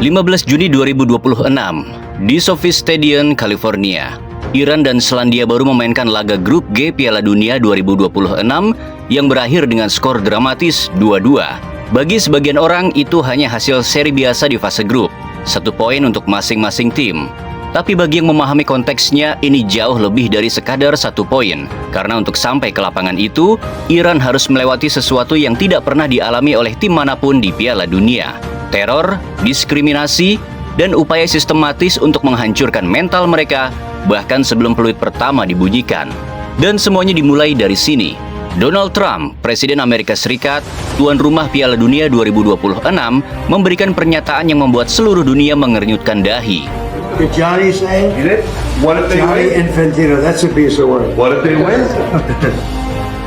15 Juni 2026, di SoFi Stadium, California, Iran dan Selandia Baru memainkan laga grup G Piala Dunia 2026 yang berakhir dengan skor dramatis 2-2. Bagi sebagian orang, itu hanya hasil seri biasa di fase grup, 1 poin untuk masing-masing tim. Tapi bagi yang memahami konteksnya, ini jauh lebih dari sekadar 1 poin. Karena untuk sampai ke lapangan itu, Iran harus melewati sesuatu yang tidak pernah dialami oleh tim manapun di Piala Dunia. Teror, diskriminasi, dan upaya sistematis untuk menghancurkan mental mereka, bahkan sebelum peluit pertama dibunyikan. Dan semuanya dimulai dari sini. Donald Trump, Presiden Amerika Serikat, tuan rumah Piala Dunia 2026, memberikan pernyataan yang membuat seluruh dunia mengernyutkan dahi. Did Johnny say? Get it? What if they Johnny win? Infantino, that's a piece of work. What if they win?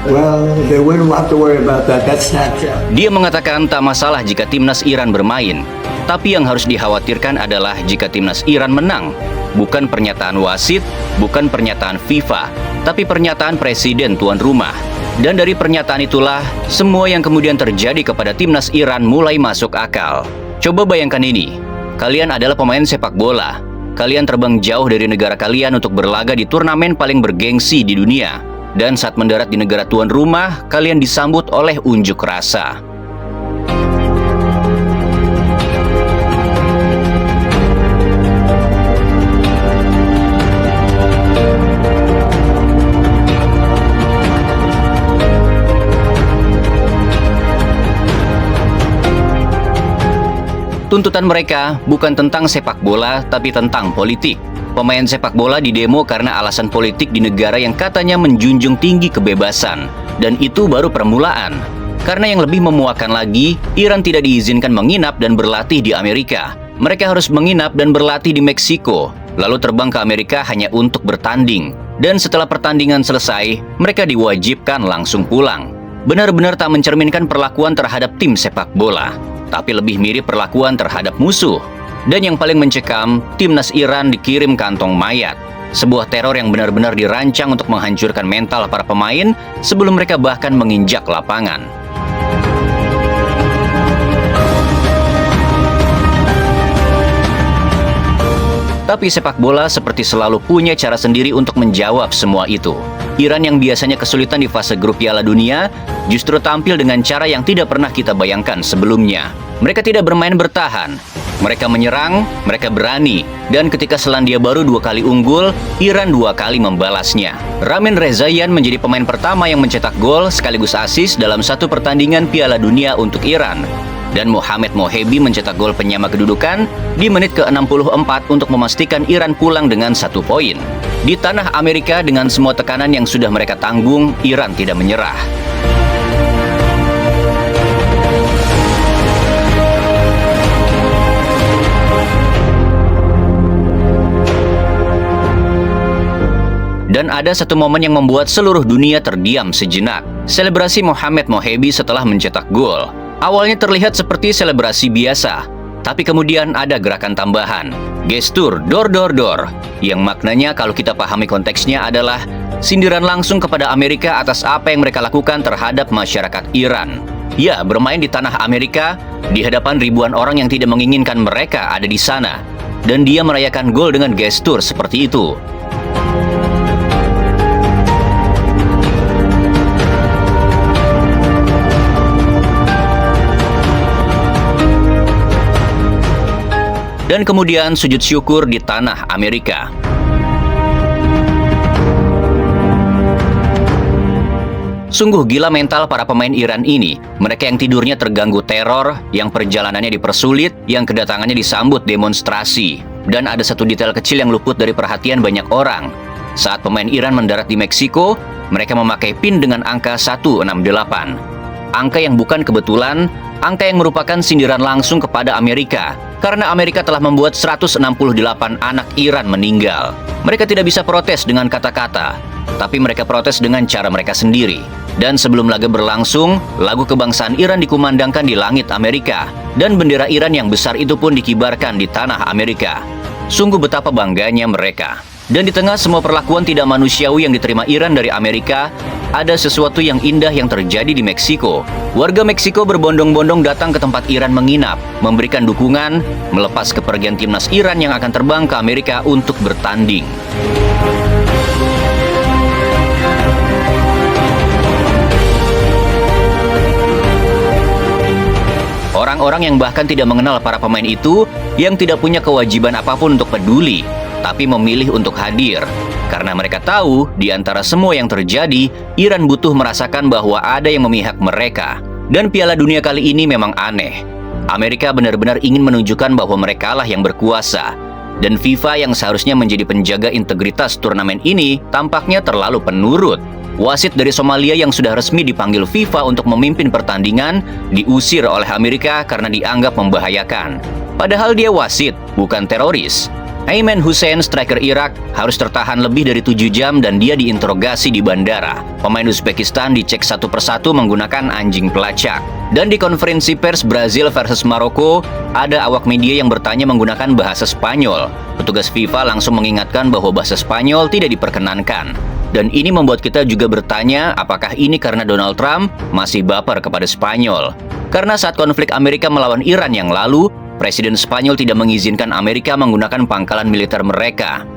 Well, they wouldn't have to worry about that. That's Snapchat. Dia mengatakan tak masalah jika timnas Iran bermain, tapi yang harus dikhawatirkan adalah jika timnas Iran menang. Bukan pernyataan wasit, bukan pernyataan FIFA, tapi pernyataan presiden tuan rumah. Dan dari pernyataan itulah, semua yang kemudian terjadi kepada timnas Iran mulai masuk akal. Coba bayangkan ini, kalian adalah pemain sepak bola. Kalian terbang jauh dari negara kalian untuk berlaga di turnamen paling bergengsi di dunia. Dan saat mendarat di negara tuan rumah, kalian disambut oleh unjuk rasa. Tuntutan mereka bukan tentang sepak bola, tapi tentang politik. Pemain sepak bola didemo karena alasan politik di negara yang katanya menjunjung tinggi kebebasan. Dan itu baru permulaan. Karena yang lebih memuakkan lagi, Iran tidak diizinkan menginap dan berlatih di Amerika. Mereka harus menginap dan berlatih di Meksiko, lalu terbang ke Amerika hanya untuk bertanding. Dan setelah pertandingan selesai, mereka diwajibkan langsung pulang. Benar-benar tak mencerminkan perlakuan terhadap tim sepak bola, tapi lebih mirip perlakuan terhadap musuh. Dan yang paling mencekam, timnas Iran dikirim kantong mayat. Sebuah teror yang benar-benar dirancang untuk menghancurkan mental para pemain sebelum mereka bahkan menginjak lapangan. Tapi sepak bola seperti selalu punya cara sendiri untuk menjawab semua itu. Iran yang biasanya kesulitan di fase grup Piala Dunia justru tampil dengan cara yang tidak pernah kita bayangkan sebelumnya. Mereka tidak bermain bertahan. Mereka menyerang, mereka berani. Dan ketika Selandia Baru 2 kali unggul, Iran 2 kali membalasnya. Ramin Rezaian menjadi pemain pertama yang mencetak gol sekaligus assist dalam satu pertandingan Piala Dunia untuk Iran. Dan Mohamed Mohebi mencetak gol penyama kedudukan di menit ke-64 untuk memastikan Iran pulang dengan 1 poin. Di tanah Amerika dengan semua tekanan yang sudah mereka tanggung, Iran tidak menyerah. Dan ada satu momen yang membuat seluruh dunia terdiam sejenak. Selebrasi Mohamed Mohebi setelah mencetak gol. Awalnya terlihat seperti selebrasi biasa, tapi kemudian ada gerakan tambahan, gestur dor dor dor, yang maknanya kalau kita pahami konteksnya adalah sindiran langsung kepada Amerika atas apa yang mereka lakukan terhadap masyarakat Iran. Ya, bermain di tanah Amerika, di hadapan ribuan orang yang tidak menginginkan mereka ada di sana, dan dia merayakan gol dengan gestur seperti itu. Dan kemudian sujud syukur di tanah Amerika. Sungguh gila mental para pemain Iran ini. Mereka yang tidurnya terganggu teror, yang perjalanannya dipersulit, yang kedatangannya disambut demonstrasi. Dan ada satu detail kecil yang luput dari perhatian banyak orang. Saat pemain Iran mendarat di Meksiko, mereka memakai PIN dengan angka 168. Angka yang bukan kebetulan, angka yang merupakan sindiran langsung kepada Amerika. Karena Amerika telah membuat 168 anak Iran meninggal. Mereka tidak bisa protes dengan kata-kata, tapi mereka protes dengan cara mereka sendiri. Dan sebelum laga berlangsung, lagu kebangsaan Iran dikumandangkan di langit Amerika. Dan bendera Iran yang besar itu pun dikibarkan di tanah Amerika. Sungguh betapa bangganya mereka. Dan di tengah semua perlakuan tidak manusiawi yang diterima Iran dari Amerika, ada sesuatu yang indah yang terjadi di Meksiko. Warga Meksiko berbondong-bondong datang ke tempat Iran menginap, memberikan dukungan, melepas kepergian timnas Iran yang akan terbang ke Amerika untuk bertanding. Orang-orang yang bahkan tidak mengenal para pemain itu, yang tidak punya kewajiban apapun untuk peduli, tapi memilih untuk hadir. Karena mereka tahu, di antara semua yang terjadi, Iran butuh merasakan bahwa ada yang memihak mereka. Dan Piala Dunia kali ini memang aneh. Amerika benar-benar ingin menunjukkan bahwa merekalah yang berkuasa. Dan FIFA yang seharusnya menjadi penjaga integritas turnamen ini, tampaknya terlalu penurut. Wasit dari Somalia yang sudah resmi dipanggil FIFA untuk memimpin pertandingan, diusir oleh Amerika karena dianggap membahayakan. Padahal dia wasit, bukan teroris. Ayman Hussein, striker Irak, harus tertahan lebih dari 7 jam dan dia diinterogasi di bandara. Pemain Uzbekistan dicek satu persatu menggunakan anjing pelacak. Dan di konferensi pers Brazil versus Maroko, ada awak media yang bertanya menggunakan bahasa Spanyol. Petugas FIFA langsung mengingatkan bahwa bahasa Spanyol tidak diperkenankan. Dan ini membuat kita juga bertanya apakah ini karena Donald Trump masih baper kepada Spanyol. Karena saat konflik Amerika melawan Iran yang lalu, Presiden Spanyol tidak mengizinkan Amerika menggunakan pangkalan militer mereka.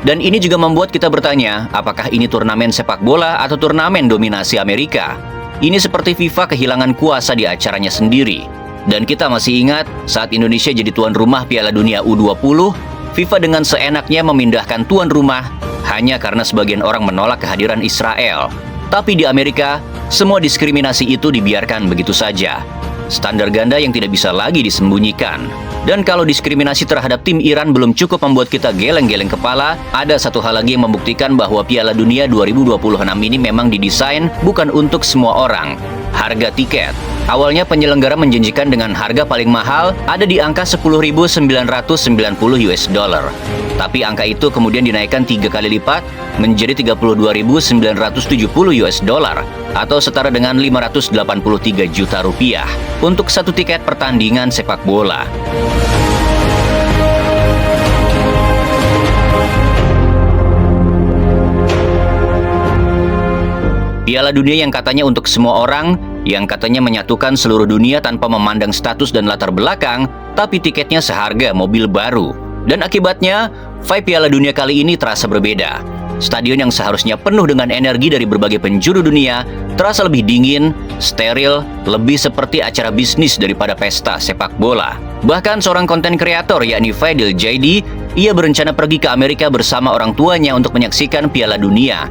Dan ini juga membuat kita bertanya, apakah ini turnamen sepak bola atau turnamen dominasi Amerika? Ini seperti FIFA kehilangan kuasa di acaranya sendiri. Dan kita masih ingat, saat Indonesia jadi tuan rumah Piala Dunia U20, FIFA dengan seenaknya memindahkan tuan rumah hanya karena sebagian orang menolak kehadiran Israel. Tapi di Amerika, semua diskriminasi itu dibiarkan begitu saja. Standar ganda yang tidak bisa lagi disembunyikan. Dan kalau diskriminasi terhadap tim Iran belum cukup membuat kita geleng-geleng kepala, ada satu hal lagi yang membuktikan bahwa Piala Dunia 2026 ini memang didesain bukan untuk semua orang. Harga tiket. Awalnya penyelenggara menjanjikan dengan harga paling mahal ada di angka 10.990 US dollar. Tapi angka itu kemudian dinaikkan 3 kali lipat menjadi 32.970 US dollar atau setara dengan 583 juta rupiah untuk satu tiket pertandingan sepak bola. Piala Dunia yang katanya untuk semua orang, yang katanya menyatukan seluruh dunia tanpa memandang status dan latar belakang, tapi tiketnya seharga mobil baru. Dan akibatnya, vibe Piala Dunia kali ini terasa berbeda. Stadion yang seharusnya penuh dengan energi dari berbagai penjuru dunia, terasa lebih dingin, steril, lebih seperti acara bisnis daripada pesta sepak bola. Bahkan seorang konten kreator yakni Fadil Jaidi, ia berencana pergi ke Amerika bersama orang tuanya untuk menyaksikan Piala Dunia.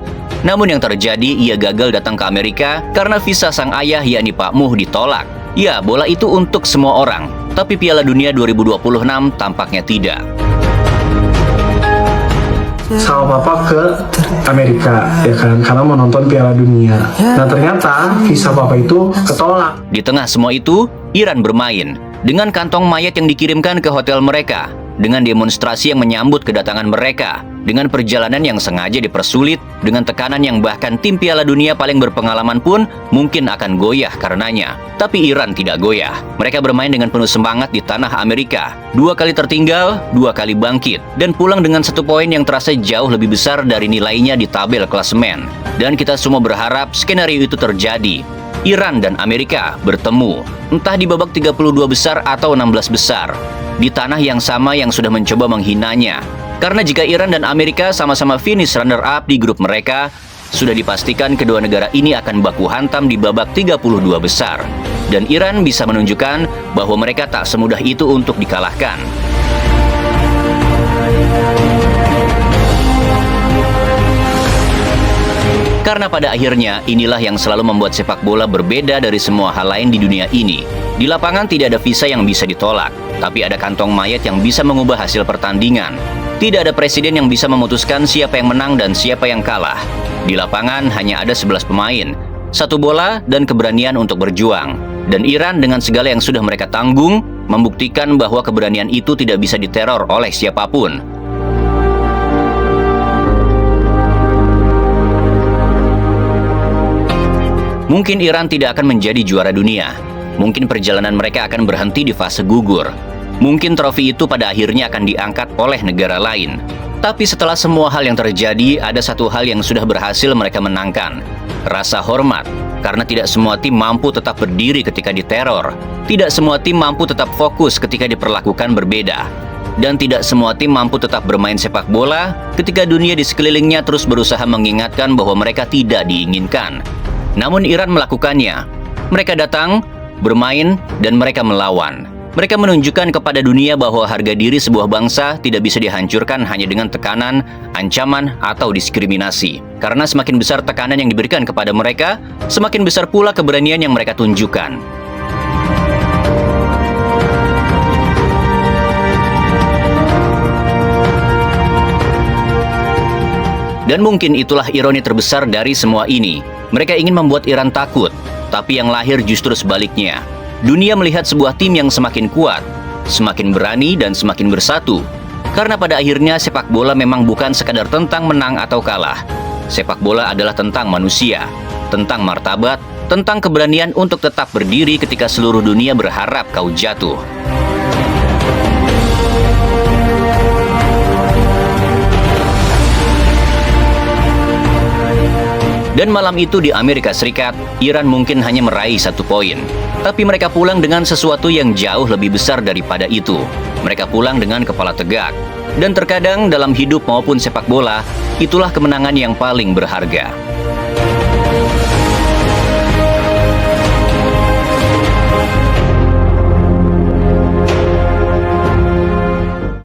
Namun yang terjadi, ia gagal datang ke Amerika karena visa sang ayah yakni Pak Muh ditolak. Ya, bola itu untuk semua orang, tapi Piala Dunia 2026 tampaknya tidak. Sama papa ke Amerika, ya kan, karena mau nonton Piala Dunia. Nah ternyata visa papa itu ketolak. Di tengah semua itu, Iran bermain dengan kantong mayat yang dikirimkan ke hotel mereka, dengan demonstrasi yang menyambut kedatangan mereka, dengan perjalanan yang sengaja dipersulit, dengan tekanan yang bahkan tim Piala Dunia paling berpengalaman pun mungkin akan goyah karenanya. Tapi Iran tidak goyah. Mereka bermain dengan penuh semangat di tanah Amerika. 2 kali tertinggal, 2 kali bangkit, dan pulang dengan 1 poin yang terasa jauh lebih besar dari nilainya di tabel klasemen. Dan kita semua berharap skenario itu terjadi. Iran dan Amerika bertemu, entah di babak 32 besar atau 16 besar, di tanah yang sama yang sudah mencoba menghinanya. Karena jika Iran dan Amerika sama-sama finish runner-up di grup mereka, sudah dipastikan kedua negara ini akan baku hantam di babak 32 besar. Dan Iran bisa menunjukkan bahwa mereka tak semudah itu untuk dikalahkan. Karena pada akhirnya, inilah yang selalu membuat sepak bola berbeda dari semua hal lain di dunia ini. Di lapangan tidak ada visa yang bisa ditolak, tapi ada kantong mayat yang bisa mengubah hasil pertandingan. Tidak ada presiden yang bisa memutuskan siapa yang menang dan siapa yang kalah. Di lapangan hanya ada 11 pemain, 1 bola dan keberanian untuk berjuang. Dan Iran dengan segala yang sudah mereka tanggung, membuktikan bahwa keberanian itu tidak bisa diteror oleh siapapun. Mungkin Iran tidak akan menjadi juara dunia, Mungkin perjalanan mereka akan berhenti di fase gugur. Mungkin trofi itu pada akhirnya akan diangkat oleh negara lain. Tapi setelah semua hal yang terjadi, ada satu hal yang sudah berhasil mereka menangkan. Rasa hormat. Karena tidak semua tim mampu tetap berdiri ketika diteror. Tidak semua tim mampu tetap fokus ketika diperlakukan berbeda. Dan tidak semua tim mampu tetap bermain sepak bola ketika dunia di sekelilingnya terus berusaha mengingatkan bahwa mereka tidak diinginkan. Namun Iran melakukannya. Mereka datang, bermain, dan mereka melawan. Mereka menunjukkan kepada dunia bahwa harga diri sebuah bangsa tidak bisa dihancurkan hanya dengan tekanan, ancaman, atau diskriminasi. Karena semakin besar tekanan yang diberikan kepada mereka, semakin besar pula keberanian yang mereka tunjukkan. Dan mungkin itulah ironi terbesar dari semua ini. Mereka ingin membuat Iran takut, tapi yang lahir justru sebaliknya. Dunia melihat sebuah tim yang semakin kuat, semakin berani, dan semakin bersatu. Karena pada akhirnya sepak bola memang bukan sekadar tentang menang atau kalah. Sepak bola adalah tentang manusia, tentang martabat, tentang keberanian untuk tetap berdiri ketika seluruh dunia berharap kau jatuh. Dan malam itu di Amerika Serikat, Iran mungkin hanya meraih 1 poin. Tapi mereka pulang dengan sesuatu yang jauh lebih besar daripada itu. Mereka pulang dengan kepala tegak. Dan terkadang dalam hidup maupun sepak bola, itulah kemenangan yang paling berharga.